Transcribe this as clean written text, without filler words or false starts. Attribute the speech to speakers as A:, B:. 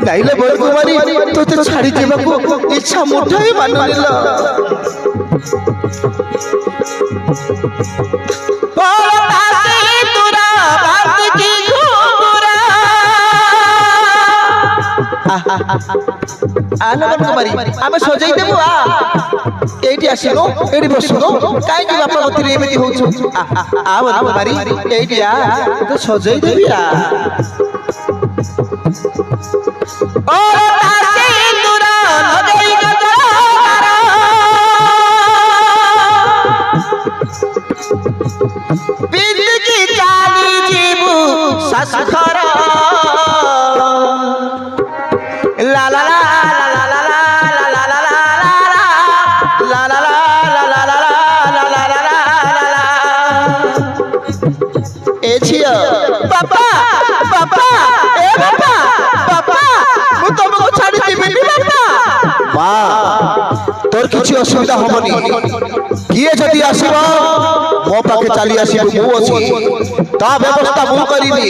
A: नाइले बरकुमारी तोते छाड़ी देबाकू इच्छा मुठाई मानुनिल आलो बरकुमारी आमे सजाई देबो एठी आसिनो एठी बसनो काई कि बापा गतिरे एमिति होछु आ बरकुमारी एठी आ तो सजाई देबी आ ओ तासे तुरा लगई गजरा बिंद की चाली जीबू ससखर ला ला ला ला ला ला ला ला ला ला ला ला ए छियो पापा पापा ए पापा पापा मु तुमको छाड़ी दिबिनी पापा वाह तोर किछि असुविधा होबनी किए जदी आसीबो मो पाके चली आसीबो मु अछि ता व्यवस्था मु करिबी